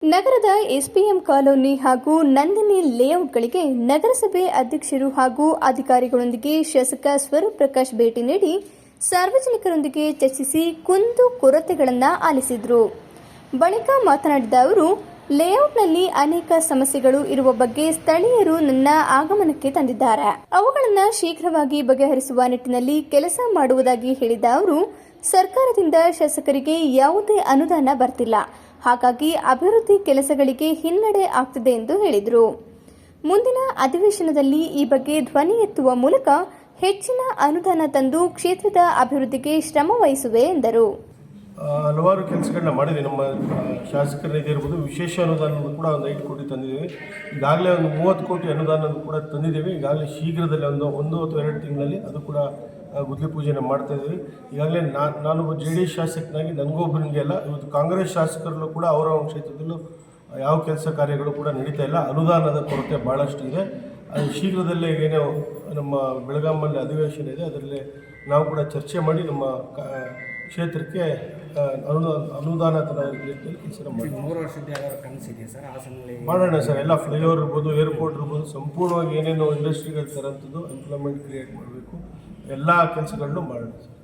ನಗರದ SPM colony ಹಾಗೂ ನಂದಿನಿ ಲೇಔಟ್ಗಳಿಗೆ ನಗರಸಭೆ ಅಧ್ಯಕ್ಷರು ಹಾಗೂ ಅಧಿಕಾರಿಗಳೊಂದಿಗೆ ಶಾಸಕ ಸ್ವರೂಪ್ ಪ್ರಕಾಶ್ ಭೇಟಿ ನೀಡಿ ಸಾರ್ವಜನಿಕರೊಂದಿಗೆ ಚರ್ಚಿಸಿ ಕುಂದು ಕೊರತೆಗಳನ್ನು ಆಲಿಸಿದರು. ಬಳಿಕ ಮಾತನಾಡಿದ ಅವರು, ಲೇಔಟ್ನಲ್ಲಿ ಅನೇಕ ಸಮಸ್ಯೆಗಳು ಇರುವ ಬಗ್ಗೆ ಸ್ಥಳೀಯರು ನನ್ನ ಆಗಮನಕ್ಕೆ ತಂದಿದ್ದಾರೆ. ಅವುಗಳನ್ನು ಶೀಘ್ರವಾಗಿ ಬಗೆಹರಿಸುವ ನಿಟ್ಟಿನಲ್ಲಿ ಕೆಲಸ ಮಾಡುವುದಾಗಿ ಹೇಳಿದ ಅವರು, ಸರ್ಕಾರದಿಂದ ಶಾಸಕರಿಗೆ ಯಾವುದೇ ಅನುದಾನ ಬರ್ತಿಲ್ಲ. ಹಾಗಾಗಿ ಅಭಿವೃದ್ಧಿ ಕೆಲಸಗಳಿಗೆ ಹಿನ್ನಡೆ ಆಗ್ತಿದೆ ಎಂದು ಹೇಳಿದರು. ಮುಂದಿನ ಅಧಿವೇಶನದಲ್ಲಿ ಈ ಬಗ್ಗೆ ಧ್ವನಿ ಎತ್ತುವ ಮೂಲಕ ಹೆಚ್ಚಿನ ಅನುದಾನ ತಂದು ಕ್ಷೇತ್ರದ ಅಭಿವೃದ್ಧಿಗೆ ಶ್ರಮ ವಹಿಸುವೆ ಎಂದರು. ಹಲವಾರು ಕೆಲಸಗಳನ್ನ ಮಾಡಿದೆ. ನಮ್ಮ ಶಾಸಕರಿಗೆ ಇರ್ಬೋದು, ವಿಶೇಷ ಅನುದಾನ ಕೂಡ ಒಂದು 5 ಕೋಟಿ ತಂದಿದ್ದೇವೆ. ಈಗಾಗಲೇ ಒಂದು 30 ಕೋಟಿ ಅನುದಾನ ಕೂಡ ತಂದಿದ್ದೇವೆ. ಈಗಾಗಲೇ ಶೀಘ್ರದಲ್ಲಿ ಒಂದು ಅಥವಾ 2 ತಿಂಗಳಲ್ಲಿ ಅದು ಕೂಡ ಗುದ್ಲಿ ಪೂಜೆನ ಮಾಡ್ತಾ ಇದ್ದೀವಿ. ಈಗಾಗಲೇ ನಾನು JDS ಶಾಸಕನಾಗಿ ನನಗೊಬ್ಬನಿಗೆ ಅಲ್ಲ, ಇವತ್ತು ಕಾಂಗ್ರೆಸ್ ಶಾಸಕರಲ್ಲೂ ಕೂಡ ಅವರ ಕ್ಷೇತ್ರದಲ್ಲೂ ಯಾವ ಕೆಲಸ ಕಾರ್ಯಗಳು ಕೂಡ ನಡೀತಾ ಇಲ್ಲ. ಅನುದಾನದ ಕೊರತೆ ಭಾಳಷ್ಟು ಇದೆ. ಶೀಘ್ರದಲ್ಲೇ ಏನೋ ನಮ್ಮ ಬೆಳಗಾಮಲ್ಲಿ ಅಧಿವೇಶನ ಇದೆ, ಅದರಲ್ಲಿ ನಾವು ಕೂಡ ಚರ್ಚೆ ಮಾಡಿ ನಮ್ಮ ಕ್ಷೇತ್ರಕ್ಕೆ ಅನುದಾನ ಕೆಲಸ ಮಾಡಿ 3 ವರ್ಷದ ಕನಸಿದೆ ಸರ್. ಹಾಸನಲ್ಲಿ ಮಾಡೋಣ ಸರ್. ಎಲ್ಲ ಫ್ಲೈಓವರ್ ಇರ್ಬೋದು, ಏರ್ಪೋರ್ಟ್ ಇರ್ಬೋದು, ಸಂಪೂರ್ಣವಾಗಿ ಏನೇನು ಇಂಡಸ್ಟ್ರಿಗಳು ತರೋಂಥದ್ದು ಎಂಪ್ಲಾಯ್ಮೆಂಟ್ ಕ್ರಿಯೇಟ್ ಮಾಡಬೇಕು, ಎಲ್ಲ ಕೆಲಸಗಳನ್ನು ಮಾಡೋಣ ಸರ್.